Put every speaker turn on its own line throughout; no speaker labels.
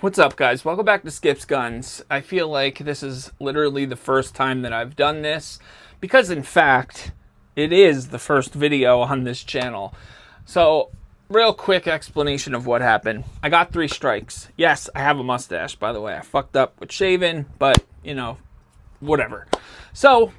What's up, guys? Welcome back to Skip's Guns. I feel like this is literally the first time that I've done this because, in fact, it is the first video on this channel. So, real quick explanation of what happened. I got 3 strikes. Yes, I have a mustache, by the way. I fucked up with shaving, but, you know, whatever. So,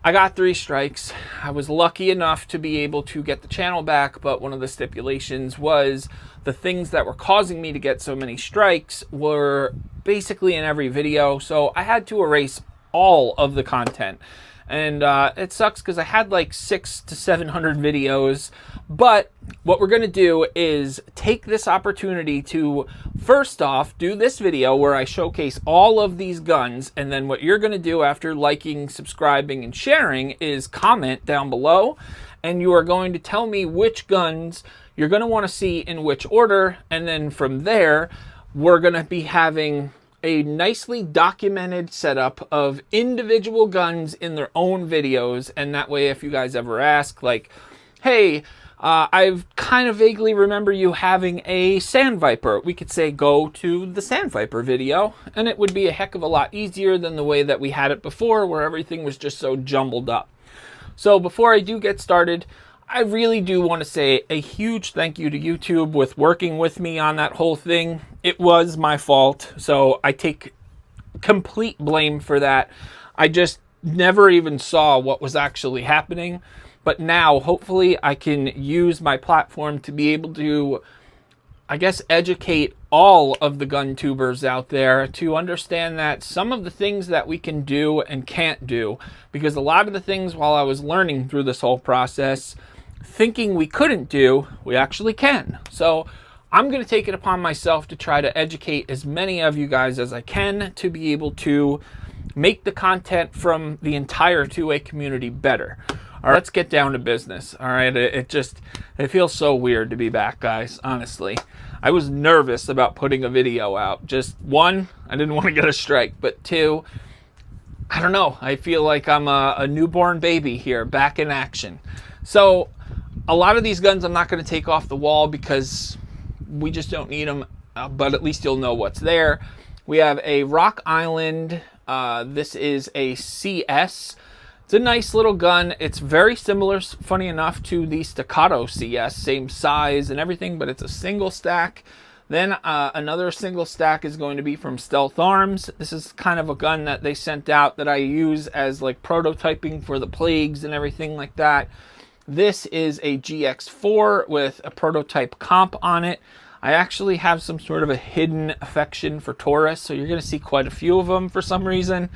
I got 3 strikes. I was lucky enough to be able to get the channel back, but one of the stipulations was the things that were causing me to get so many strikes were basically in every video, so I had to erase all of the content. And it sucks because I had like 600 to 700 videos, but what we're going to do is take this opportunity to first off do this video where I showcase all of these guns, and then what you're going to do after liking, subscribing, and sharing is comment down below, and you are going to tell me which guns you're going to want to see in which order, and then from there we're going to be having a nicely documented setup of individual guns in their own videos. And that way, if you guys ever ask, like, hey, I've kind of vaguely remember you having a Sandviper, we could say go to the Sandviper video, and it would be a heck of a lot easier than the way that we had it before, where everything was just so jumbled up. So before I do get started, I really do want to say a huge thank you to YouTube with working with me on that whole thing. It was my fault, so I take complete blame for that. I just never even saw what was actually happening. But now, hopefully, I can use my platform to be able to, I guess, educate all of the gun tubers out there to understand that some of the things that we can do and can't do, because a lot of the things while I was learning through this whole process, thinking we couldn't do, we actually can. So I'm going to take it upon myself to try to educate as many of you guys as I can to be able to make the content from the entire 2A community better. All right, let's get down to business. All right, it feels so weird to be back, guys, honestly. I was nervous about putting a video out. Just 1, I didn't want to get a strike, but 2, I don't know. I feel like I'm a newborn baby here, back in action. So a lot of these guns I'm not going to take off the wall because we just don't need them, but at least you'll know what's there. We have a Rock Island. This is a CS. It's a nice little gun. It's very similar, funny enough, to the Staccato CS, same size and everything, but it's a single stack. Then another single stack is going to be from Stealth Arms. This is kind of a gun that they sent out that I use as like prototyping for the Plagues and everything like that. This is a GX4 with a prototype comp on it. I actually have some sort of a hidden affection for Taurus, so you're going to see quite a few of them for some reason.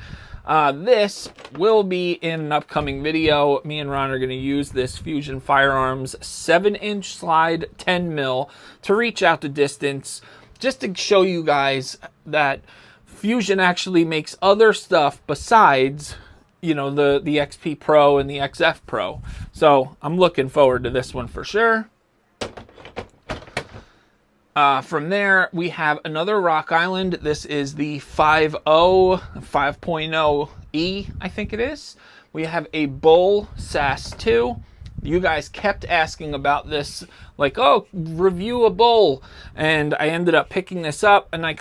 This will be in an upcoming video. Me and Ron are going to use this Fusion Firearms 7-inch slide 10mm to reach out the distance, just to show you guys that Fusion actually makes other stuff besides, you know, the XP Pro and the XF Pro. So I'm looking forward to this one for sure. From there, we have another Rock Island. This is the 5.0E, I think it is. We have a Bull SAS 2. You guys kept asking about this, like, oh, review a Bull. And I ended up picking this up, and I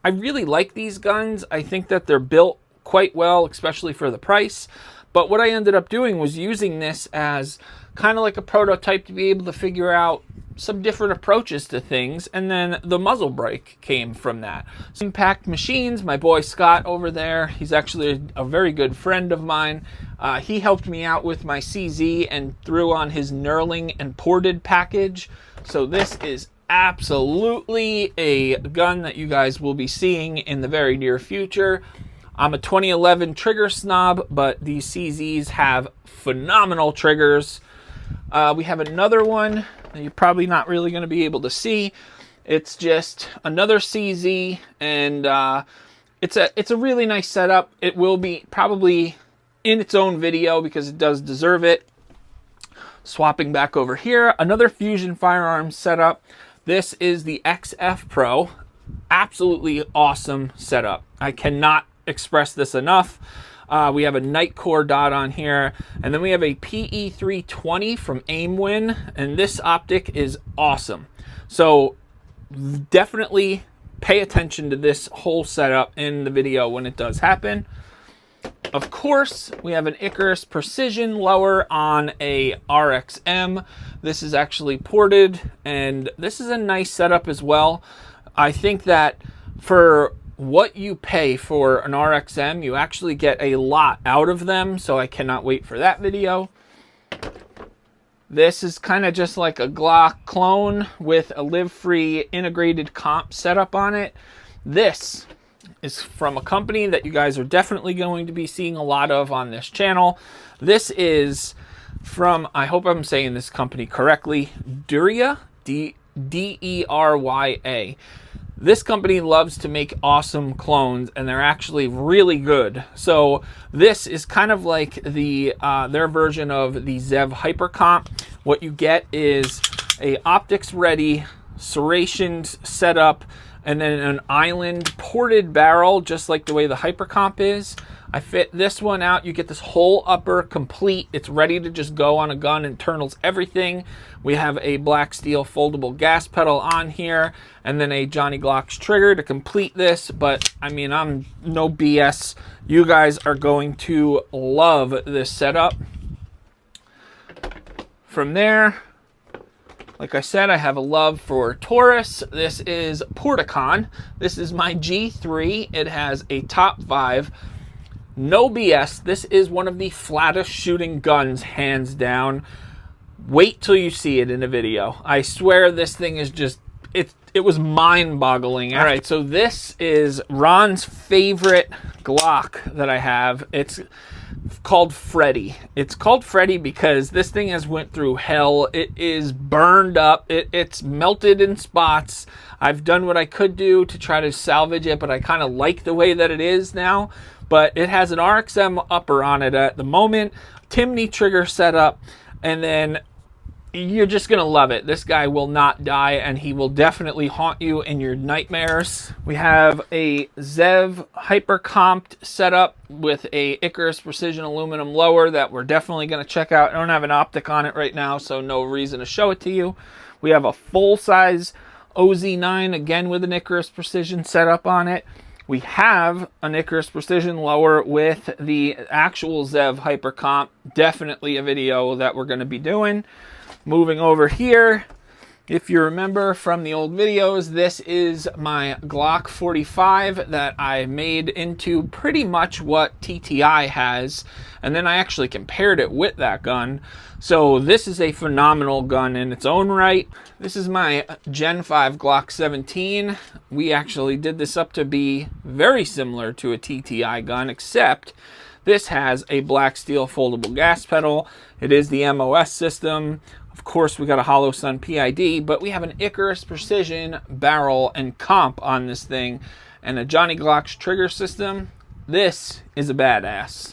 really like these guns. I think that they're built quite well, especially for the price. But what I ended up doing was using this as kind of like a prototype to be able to figure out some different approaches to things, and then the muzzle brake came from that. Impact Machines, my boy Scott over there, he's actually a very good friend of mine. He helped me out with my CZ and threw on his knurling and ported package. So this is absolutely a gun that you guys will be seeing in the very near future. I'm a 2011 trigger snob, but these CZs have phenomenal triggers. We have another one that you're probably not really going to be able to see. It's just another CZ, and it's a really nice setup. It will be probably in its own video because it does deserve it. Swapping back over here, another Fusion Firearms setup. This is the XF Pro. Absolutely awesome setup. I cannot express this enough. We have a Nightcore dot on here, and then we have a PE320 from Aimwin, and this optic is awesome. So definitely pay attention to this whole setup in the video when it does happen. Of course, we have an Icarus Precision lower on a RXM. This is actually ported, and this is a nice setup as well. I think that for what you pay for an RXM, you actually get a lot out of them, so I cannot wait for that video. This is kind of just like a Glock clone with a live-free integrated comp setup on it. This is from a company that you guys are definitely going to be seeing a lot of on this channel. This is from, I hope I'm saying this company correctly, Derya, D-E-R-Y-A. This company loves to make awesome clones, and they're actually really good. So this is kind of like the their version of the Zev Hypercomp. What you get is a optics-ready, serrationed setup, and then an island ported barrel, just like the way the Hypercomp is. I fit this one out. You get this whole upper complete. It's ready to just go on a gun, internals everything. We have a black steel foldable gas pedal on here, and then a Johnny Glock's trigger to complete this. But I mean, I'm no BS. You guys are going to love this setup. From there, like I said, I have a love for Taurus. This is Porticon. This is my G3. It has a top 5. No BS. This is one of the flattest shooting guns, hands down. Wait till you see it in a video. I swear this thing is just, it was mind-boggling. All right, so this is Ron's favorite Glock that I have. It's called Freddy. It's called Freddy because this thing has went through hell. It is burned up. It's melted in spots. I've done what I could do to try to salvage it, but I kind of like the way that it is now. But it has an RXM upper on it at the moment, Timney trigger setup, and then you're just going to love it. This guy will not die, and he will definitely haunt you in your nightmares. We have a Zev Hypercomped setup with a Icarus Precision aluminum lower that we're definitely going to check out. I don't have an optic on it right now, so no reason to show it to you. We have a full-size OZ9, again with an Icarus Precision setup on it. We have an Icarus Precision lower with the actual Zev Hypercomp. Definitely a video that we're going to be doing. Moving over here, if you remember from the old videos, this is my Glock 45 that I made into pretty much what TTI has. And then I actually compared it with that gun. So this is a phenomenal gun in its own right. This is my Gen 5 Glock 17. We actually did this up to be very similar to a TTI gun, except this has a black steel foldable gas pedal. It is the MOS system. Of course, we got a Hollow Sun PID, but we have an Icarus Precision barrel and comp on this thing, and a Johnny Glock's trigger system. This is a badass.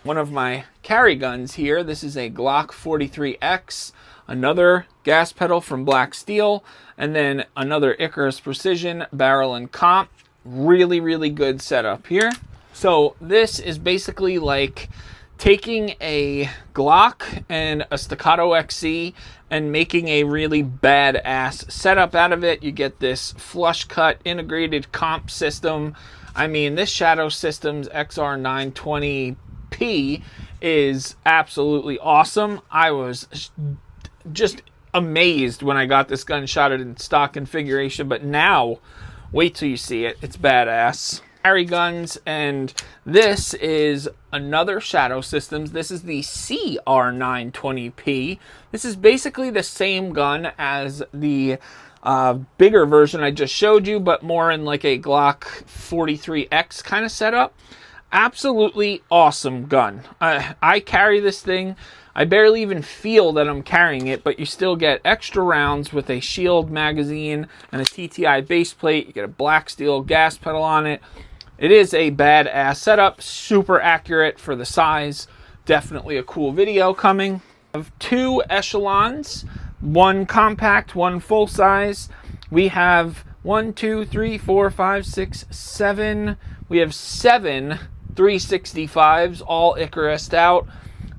One of my carry guns here, this is a Glock 43X, another gas pedal from Black Steel, and then another Icarus Precision barrel and comp. Really, really good setup here. So this is basically like taking a Glock and a Staccato XC and making a really badass setup out of it. You get this flush cut integrated comp system. I mean, this Shadow Systems XR920P is absolutely awesome. I was just amazed when I got this gun, shot it in stock configuration, but now wait till you see it. It's badass. Carry guns, and this is another Shadow Systems. This is the CR920P. This is basically the same gun as the bigger version I just showed you, but more in like a Glock 43X kind of setup. Absolutely awesome gun. I carry this thing. I barely even feel that I'm carrying it, but you still get extra rounds with a shield magazine and a TTI base plate. You get a black steel gas pedal on it. It is a badass setup, super accurate for the size. Definitely a cool video coming. I have two echelons, one compact, one full size. We have 1, 2, 3, 4, 5, 6, 7. We have 7 365s, all Icarus'd out.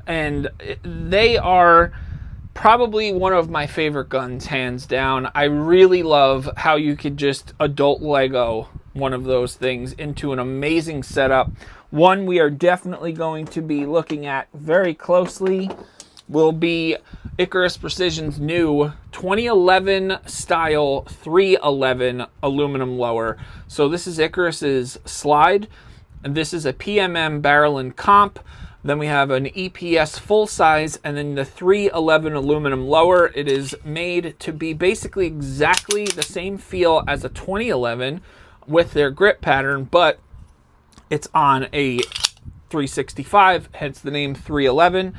And they are Probably one of my favorite guns, hands down. I really love how you could just adult Lego one of those things into an amazing setup. One we are definitely going to be looking at very closely will be Icarus Precision's new 2011 style 311 aluminum lower. So this is Icarus's slide, and this is a PMM barrel and comp. Then we have an EPS full size, and then the 311 aluminum lower. It is made to be basically exactly the same feel as a 2011 with their grip pattern, but it's on a 365, hence the name 311.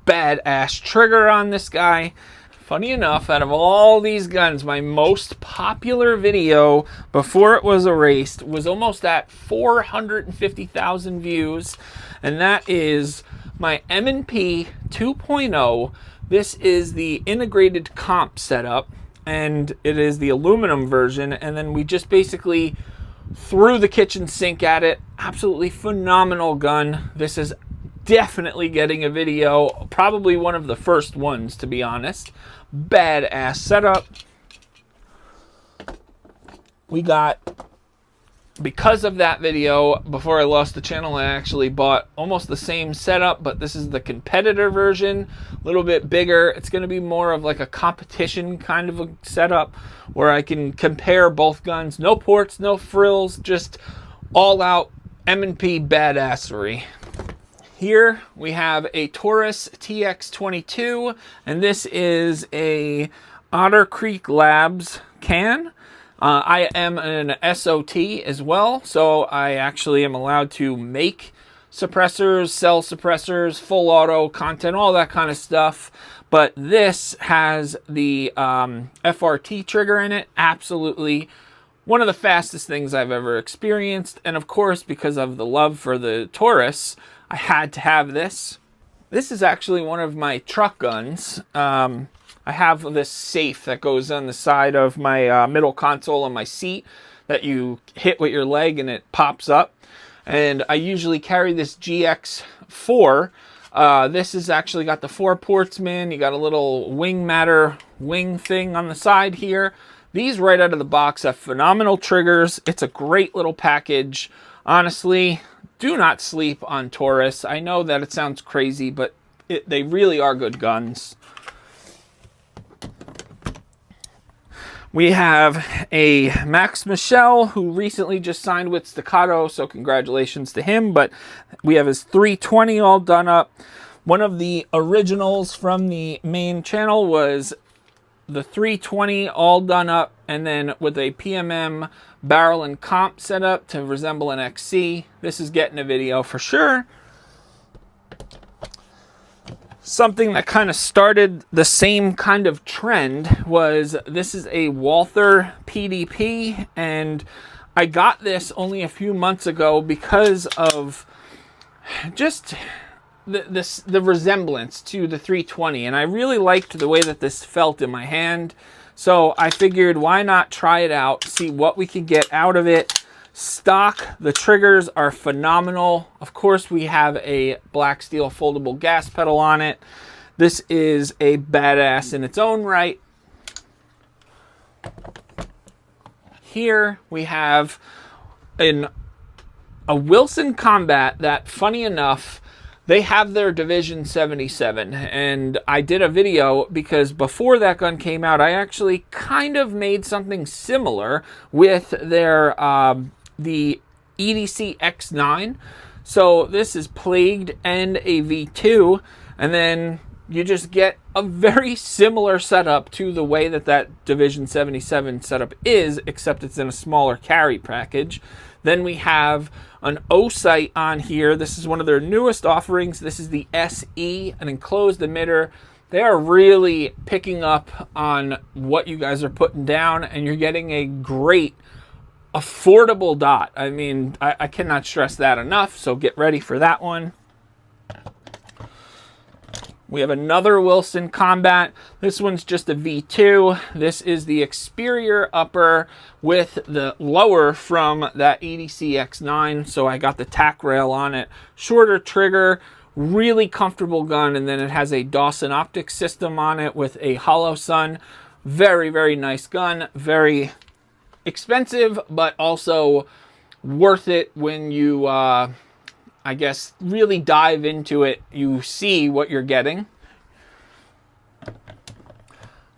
Badass trigger on this guy. Funny enough, out of all these guns, my most popular video before it was erased was almost at 450,000 views, and that is my M&P 2.0. This is the integrated comp setup, and it is the aluminum version, and then we just basically threw the kitchen sink at it. Absolutely phenomenal gun. This is definitely getting a video, probably one of the first ones, to be honest. Badass setup. We got, because of that video, before I lost the channel, I actually bought almost the same setup, but this is the competitor version, a little bit bigger. It's going to be more of like a competition kind of a setup where I can compare both guns. No ports, no frills, just all out M&P badassery. Here we have a Taurus TX22, and this is a Otter Creek Labs can. I am an SOT as well, so I actually am allowed to make suppressors, sell suppressors, full auto content, all that kind of stuff. But this has the FRT trigger in it. Absolutely one of the fastest things I've ever experienced. And of course, because of the love for the Taurus, I had to have this. This is actually one of my truck guns. I have this safe that goes on the side of my middle console on my seat that you hit with your leg and it pops up. And I usually carry this GX4. This has actually got the 4 ports, man. You got a little wing matter wing thing on the side here. These right out of the box have phenomenal triggers. It's a great little package. Honestly, do not sleep on Taurus. I know that it sounds crazy, but they really are good guns. We have a Max Michel who recently just signed with Staccato, so congratulations to him. But we have his 320 all done up. One of the originals from the main channel was the 320 all done up, and then with a PMM barrel and comp setup to resemble an XC. This is getting a video for sure. Something that kind of started the same kind of trend was, this is a Walther PDP, and I got this only a few months ago because of just the resemblance to the 320, and I really liked the way that this felt in my hand. So I figured, why not try it out, see what we can get out of it. Stock, the triggers are phenomenal. Of course, we have a black steel foldable gas pedal on it. This is a badass in its own right. Here we have a Wilson Combat that, funny enough, they have their Division 77, and I did a video because before that gun came out, I actually kind of made something similar with their the EDC X9. So this is Plagued and a V2, and then you just get a very similar setup to the way that that Division 77 setup is, except it's in a smaller carry package. Then we have an O-sight on here. This is one of their newest offerings. This is the SE, an enclosed emitter. They are really picking up on what you guys are putting down, and you're getting a great, affordable dot. I mean, I cannot stress that enough, so get ready for that one. We have another Wilson Combat. This one's just a V2. This is the Experior upper with the lower from that EDC X9. So I got the tack rail on it. Shorter trigger, Really comfortable gun, and then it has a Dawson optics system on it with a hollow sun. Very, very nice gun. Very expensive, but also worth it when you, I guess, really dive into it. You see what you're getting.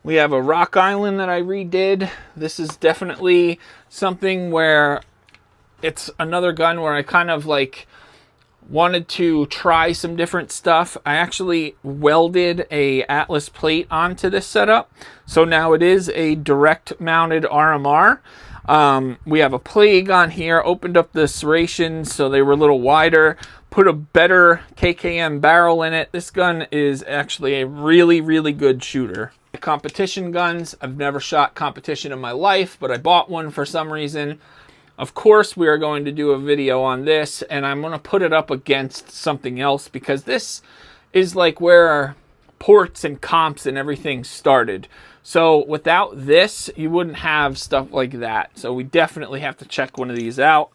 We have a Rock Island that I redid. This is definitely something where it's another gun where I kind of like wanted to try some different stuff. I actually welded a Atlas plate onto this setup, so now it is a direct mounted RMR. We have a Plague on here, opened up the serrations so they were a little wider, put a better KKM barrel in it. This gun is actually a really, really good shooter. Competition guns, I've never shot competition in my life, but I bought one for some reason. Of course, we are going to do a video on this, and I'm going to put it up against something else because this is like where ports and comps and everything started. So without this, you wouldn't have stuff like that. So we definitely have to check one of these out.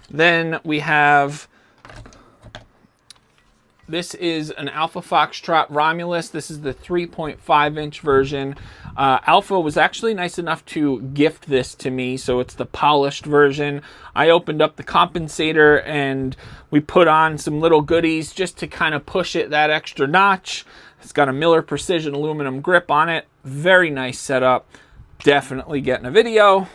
Then we have, this is an Alpha Foxtrot Romulus. This is the 3.5 inch version. Alpha was actually nice enough to gift this to me, so it's the polished version. I opened up the compensator and we put on some little goodies just to kind of push it that extra notch. It's got a Miller Precision aluminum grip on it. Very nice setup. Definitely getting a video.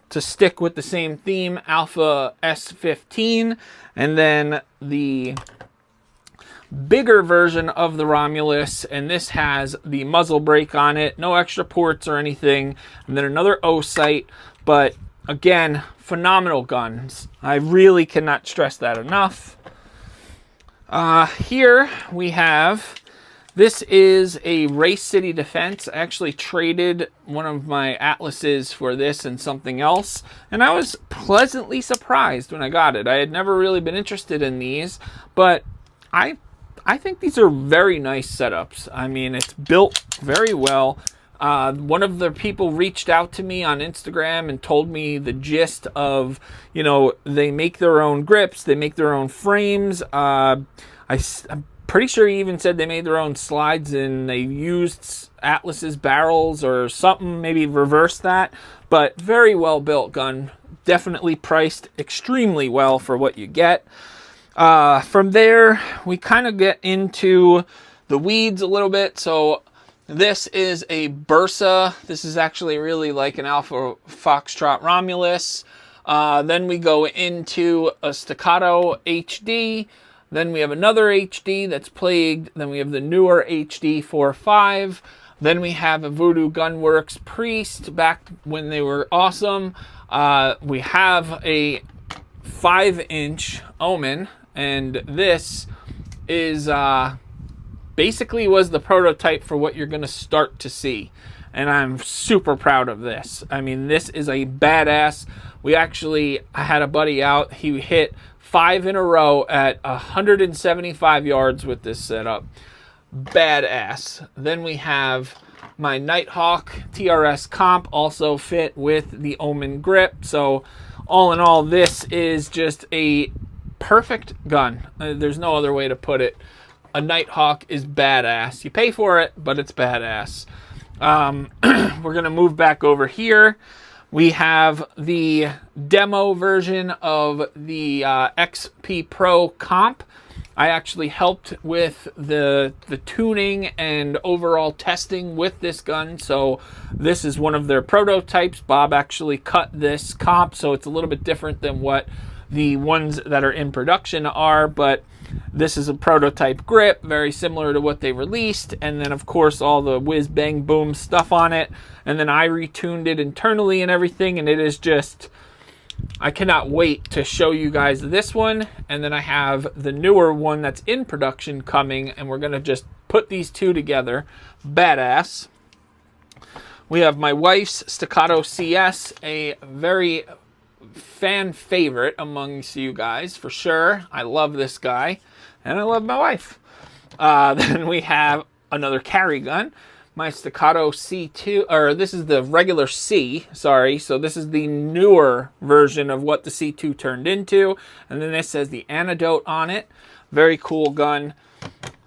To stick with the same theme, Alpha S15, and then the bigger version of the Romulus, and this has the muzzle brake on it, no extra ports or anything, and then another O sight. But again, phenomenal guns. I really cannot stress that enough. Here we have, this is a Race City Defense. I actually traded one of my Atlases for this and something else, and I was pleasantly surprised when I got it. I had never really been interested in these, but I think these are very nice setups. I mean, it's built very well. One of the people reached out to me on Instagram and told me the gist of, you know, they make their own grips, they make their own frames. I'm pretty sure he even said they made their own slides and they used Atlas's barrels or something, maybe reverse that. But very well built gun. Definitely priced extremely well for what you get. From there, we kind of get into the weeds a little bit. So this is a Bursa. This is actually really like an Alpha Foxtrot Romulus. Then we go into a Staccato HD. Then we have another HD that's Plagued. Then we have the newer HD 4.5. Then we have a Voodoo Gunworks Priest back when they were awesome. We have a 5-inch Omen. And this is basically was the prototype for what you're going to start to see. And I'm super proud of this. I mean, this is a badass. I had a buddy out. He hit 5 in a row at 175 yards with this setup. Badass. Then we have my Nighthawk TRS comp, also fit with the Omen grip. So all in all, this is just a perfect gun. There's no other way to put it. A Nighthawk is badass. You pay for it, but it's badass. We're going to move back over here. We have the demo version of the XP Pro comp. I actually helped with the tuning and overall testing with this gun. So this is one of their prototypes. Bob actually cut this comp, so it's a little bit different than what the ones that are in production are, but this is a prototype grip, very similar to what they released, and then of course all the whiz bang boom stuff on it, and then I retuned it internally and everything, and it is just, I cannot wait to show you guys this one. And then I have the newer one that's in production coming, and we're gonna just put these two together. Badass. We have my wife's Staccato CS, a very fan favorite amongst you guys for sure. I love this guy and I love my wife. Then we have another carry gun, my Staccato C2, or this is the regular C, sorry. So this is the newer version of what the C2 turned into. And then this says the Antidote on it. Very cool gun.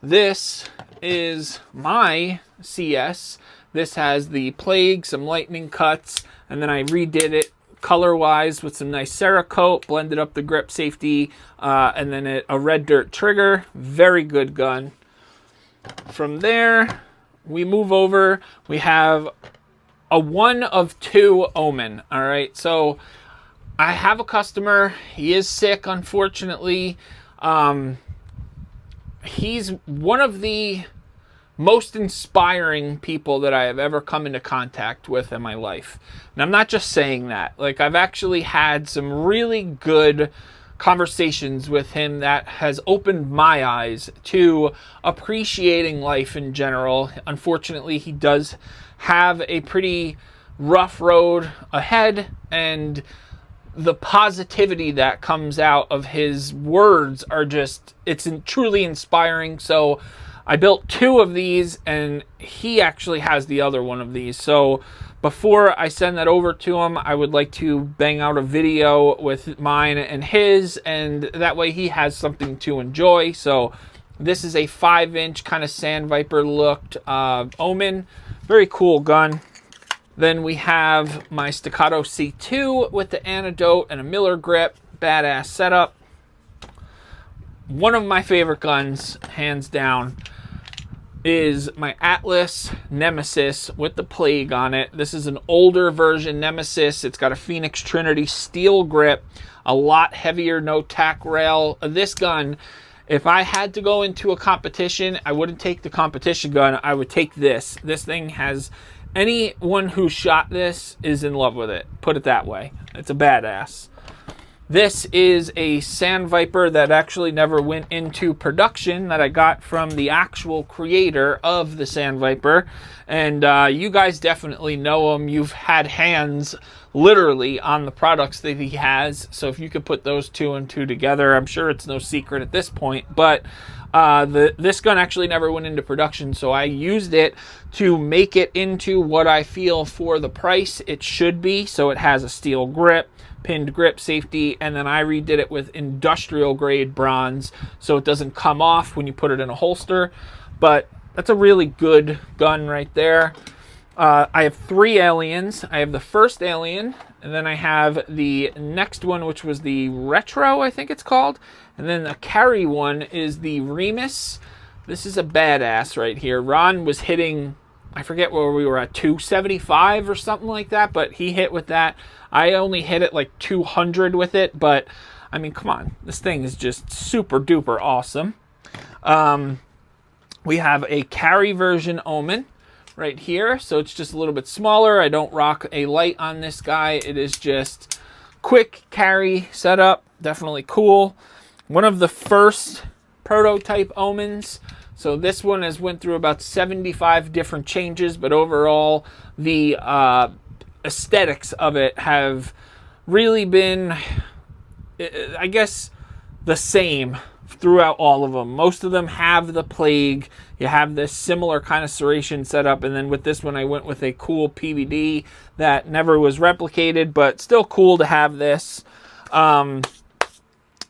This is my CS. This has the Plague, some lightning cuts, and then I redid it color-wise with some nice Cerakote, blended up the grip safety, and then a red dirt trigger. Very good gun. From there, we move over. We have a 1 of 2 Omen. All right, so I have a customer. He is sick, unfortunately. He's one of the most inspiring people that I have ever come into contact with in my life. And I'm not just saying that. Like, I've actually had some really good conversations with him that has opened my eyes to appreciating life in general. Unfortunately, he does have a pretty rough road ahead, and the positivity that comes out of his words are just, it's truly inspiring. So I built 2 of these, and he actually has the other one of these. So before I send that over to him, I would like to bang out a video with mine and his, and that way he has something to enjoy. So this is a 5-inch kind of Sand Viper looked Omen. Very cool gun. Then we have my Staccato C2 with the Antidote and a Miller grip. Badass setup. One of my favorite guns, hands down, is my Atlas Nemesis with the Plague on it. This is an older version Nemesis. It's got a Phoenix Trinity steel grip, a lot heavier, no tack rail. This gun, if I had to go into a competition, I wouldn't take the competition gun. I would take this. This thing has, anyone who shot this is in love with it. Put it that way. It's a badass. This is a Sand Viper that actually never went into production, that I got from the actual creator of the Sand Viper. And you guys definitely know him. You've had hands literally on the products that he has. So if you could put those 2 and 2 together, I'm sure it's no secret at this point. But this gun actually never went into production, so I used it to make it into what I feel for the price it should be. So it has a steel grip, pinned grip safety, and then I redid it with industrial grade bronze so it doesn't come off when you put it in a holster. But that's a really good gun right there. I have 3 aliens. I have the first alien, and then I have the next one, which was the Retro, I think it's called. And then the carry one is the Remus. This is a badass right here. Ron was hitting, I forget where we were at, 275 or something like that, but he hit with that. I only hit it like 200 with it, but I mean, come on. This thing is just super duper awesome. We have a carry version Omen right here, so it's just a little bit smaller. I don't rock a light on this guy. It is just quick carry setup. Definitely cool. One of the first prototype Omens. So this one has went through about 75 different changes, but overall the aesthetics of it have really been, I guess, the same throughout all of them. Most of them have the Plague. You have this similar kind of serration setup, and then with this one I went with a cool PVD that never was replicated, but still cool to have this.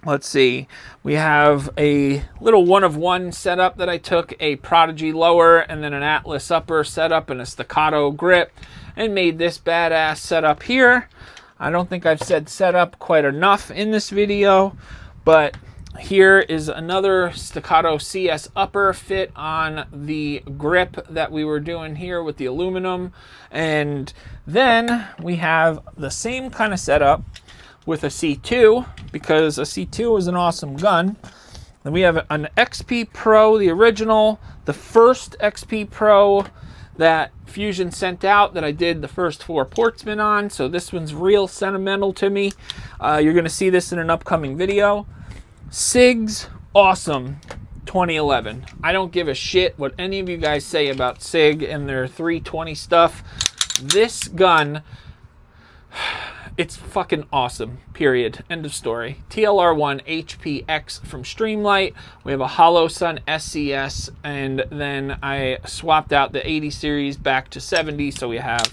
Let's see. We have a little 1 of 1 setup that I took, a Prodigy lower and then an Atlas upper setup and a Staccato grip, and made this badass setup here. I don't think I've said setup quite enough in this video, but here is another Staccato CS upper fit on the grip that we were doing here with the aluminum. And then we have the same kind of setup with a C2, because a C2 is an awesome gun. Then we have an XP Pro, the original, the first XP Pro that Fusion sent out that I did the first 4 Portsmen on. So this one's real sentimental to me. You're going to see this in an upcoming video. SIG's awesome 2011. I don't give a shit what any of you guys say about SIG and their 320 stuff. This gun it's fucking awesome, period. End of story. TLR1 HPX from Streamlight. We have a Holosun SCS, and then I swapped out the 80 series back to 70, so we have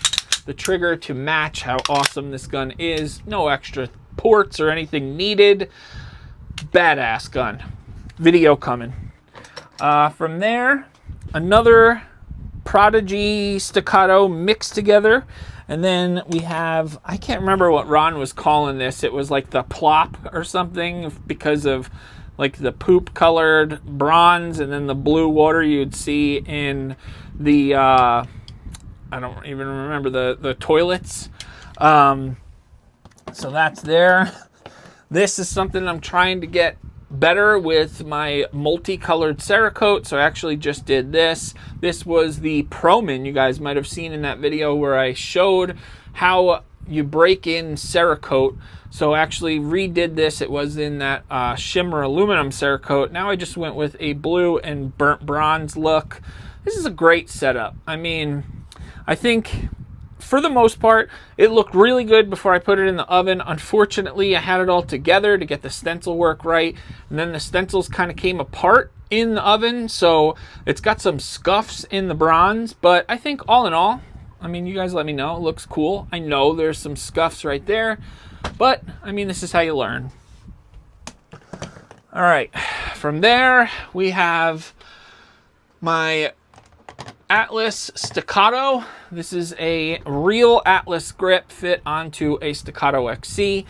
the trigger to match how awesome this gun is. No extra ports or anything needed. Badass gun. Video coming. From there, another Prodigy Staccato mixed together. And then we have, I can't remember what Ron was calling this. It was like the plop or something because of like the poop colored bronze and then the blue water you'd see in the, I don't even remember the toilets. So that's there. This is something I'm trying to get better with my multicolored Cerakote, so I actually just did this. This was the Promin you guys might have seen in that video where I showed how you break in Cerakote. So I actually redid this. It was in that shimmer aluminum Cerakote. Now I just went with a blue and burnt bronze look. This is a great setup. I mean, I think for the most part, it looked really good before I put it in the oven. Unfortunately, I had it all together to get the stencil work right, and then the stencils kind of came apart in the oven, so it's got some scuffs in the bronze, but I think all in all, I mean, you guys let me know, it looks cool. I know there's some scuffs right there, but I mean, this is how you learn. All right, from there, we have my Atlas Staccato. This is a real Atlas grip fit onto a Staccato XC.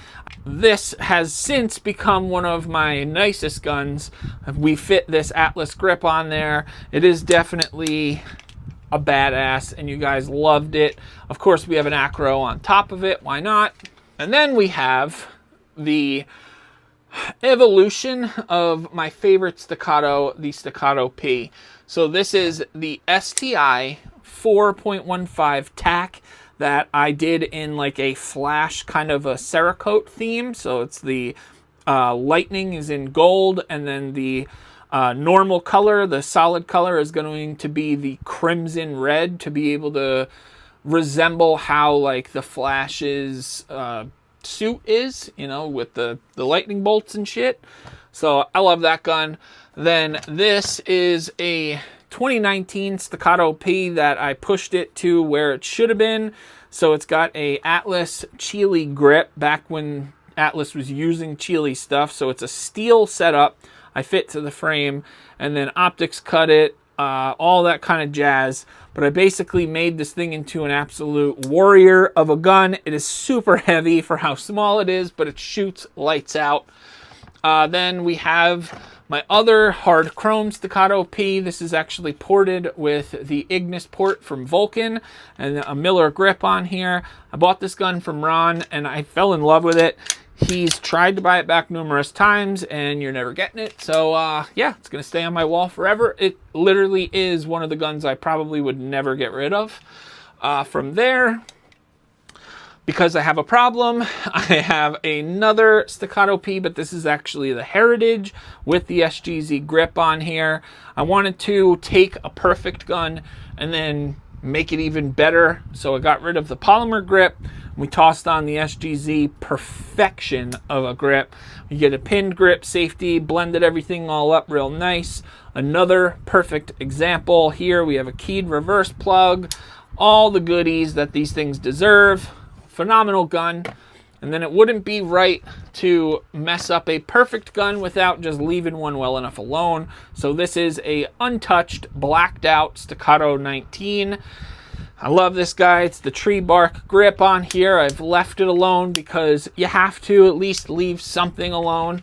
This has since become one of my nicest guns. We fit this Atlas grip on there. It is definitely a badass, and you guys loved it. Of course, we have an acro on top of it. Why not? And then we have the evolution of my favorite Staccato, the Staccato P. So this is the STI 4.15 tack that I did in like a flash kind of a Cerakote theme. So it's the lightning is in gold, and then the normal color, the solid color, is going to be the crimson red to be able to resemble how like the Flash's suit is, you know, with the lightning bolts and shit. So I love that gun. Then this is a 2019 Staccato P that I pushed it to where it should have been. So it's got a Atlas Chile grip back when Atlas was using Chile stuff. So it's a steel setup. I fit to the frame and then optics cut it, all that kind of jazz. But I basically made this thing into an absolute warrior of a gun. It is super heavy for how small it is, but it shoots lights out. Then we have my other hard chrome Staccato P. This is actually ported with the Ignis port from Vulcan and a Miller grip on here. I bought this gun from Ron and I fell in love with it. He's tried to buy it back numerous times and you're never getting it. So yeah, it's going to stay on my wall forever. It literally is one of the guns I probably would never get rid of. From there, because I have a problem, I have another Staccato P, but this is actually the Heritage with the SGZ grip on here. I wanted to take a perfect gun and then make it even better. So I got rid of the polymer grip. We tossed on the SGZ perfection of a grip. You get a pinned grip, safety, blended everything all up real nice. Another perfect example here. We have a keyed reverse plug, all the goodies that these things deserve. Phenomenal gun. And then it wouldn't be right to mess up a perfect gun without just leaving one well enough alone. So this is a untouched, blacked out Staccato 19. I love this guy. It's the tree bark grip on here. I've left it alone because you have to at least leave something alone.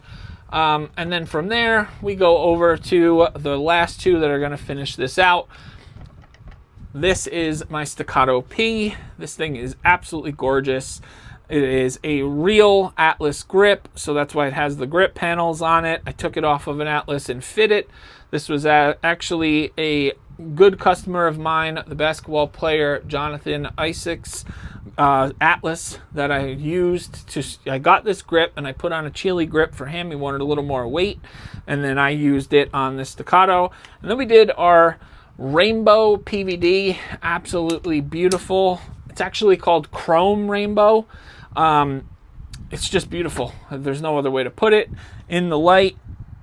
And then from there, we go over to the last two that are going to finish this out. This is my Staccato P. This thing is absolutely gorgeous. It is a real Atlas grip, so that's why it has the grip panels on it. I took it off of an Atlas and fit it. This was actually a good customer of mine, the basketball player Jonathan Isaac's Atlas that I used to. I got this grip and I put on a Chile grip for him. He wanted a little more weight, and then I used it on the Staccato. And then we did our Rainbow PVD, absolutely beautiful. It's actually called Chrome Rainbow. It's just beautiful. There's no other way to put it. In the light,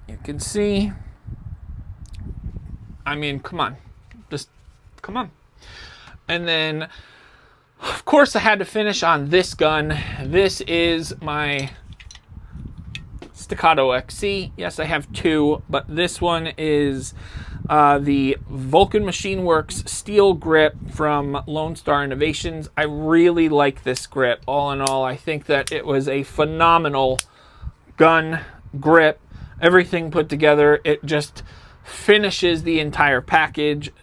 you can see. I mean, come on. Just come on. And then, of course, I had to finish on this gun. This is my Staccato XC. Yes, I have two, but this one is the Vulcan Machine Works steel grip from Lone Star Innovations. I really like this grip. All in all, I think that it was a phenomenal gun grip. Everything put together, it just finishes the entire package.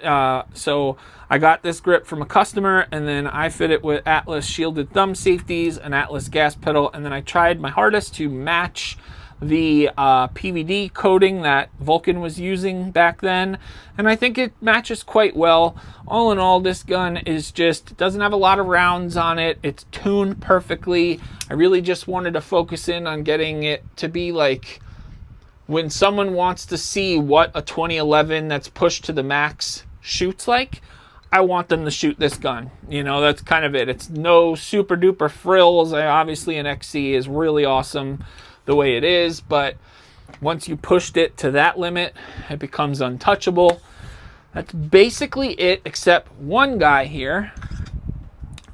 So I got this grip from a customer, and then I fit it with Atlas shielded thumb safeties, an Atlas gas pedal, and then I tried my hardest to match the PVD coating that Vulcan was using back then, and I think it matches quite well. All in all, this gun is just, doesn't have a lot of rounds on it. It's tuned perfectly. I really just wanted to focus in on getting it to be like, when someone wants to see what a 2011 that's pushed to the max shoots like, I want them to shoot this gun. You know, that's kind of it. It's no super duper frills. Obviously an XC is really awesome the way it is, but once you pushed it to that limit, it becomes untouchable. That's basically it, except one guy here.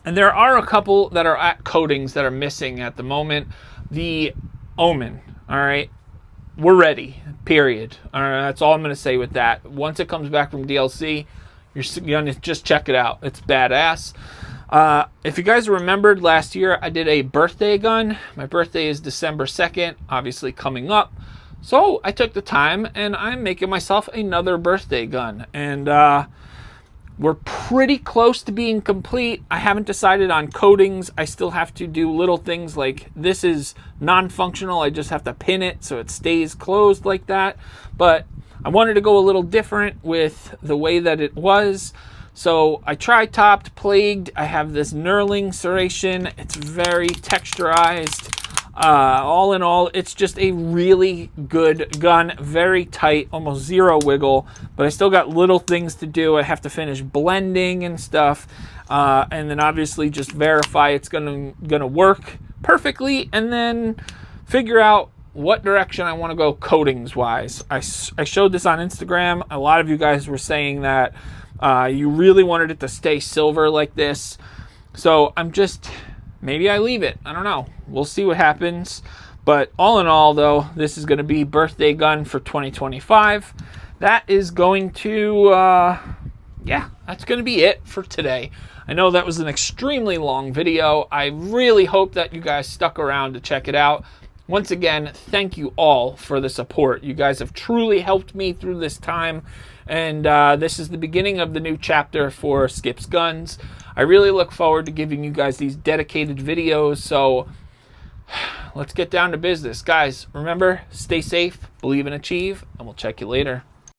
And there are a couple that are at coatings that are missing at the moment. The Omen, all right? We're ready, period. All right, that's all I'm going to say with that. Once it comes back from DLC, you're going to just check it out. It's badass. If you guys remembered last year, I did a birthday gun. My birthday is December 2nd, obviously coming up. So I took the time and I'm making myself another birthday gun. And we're pretty close to being complete. I haven't decided on coatings. I still have to do little things like this is non-functional. I just have to pin it so it stays closed like that. But I wanted to go a little different with the way that it was. So I tri-topped, plagued. I have this knurling serration. It's very texturized. All in all, it's just a really good gun. Very tight, almost zero wiggle. But I still got little things to do. I have to finish blending and stuff. And then obviously just verify it's gonna work perfectly. And then figure out what direction I want to go coatings-wise. I showed this on Instagram. A lot of you guys were saying that you really wanted it to stay silver like this. So I'm just, maybe I leave it. I don't know. We'll see what happens. But all in all, though, this is going to be birthday gun for 2025. That is going to, yeah, that's going to be it for today. I know that was an extremely long video. I really hope that you guys stuck around to check it out. Once again, thank you all for the support. You guys have truly helped me through this time. And this is the beginning of the new chapter for Skip's Guns. I really look forward to giving you guys these dedicated videos. So let's get down to business. Guys, remember, stay safe, believe and achieve, and we'll check you later.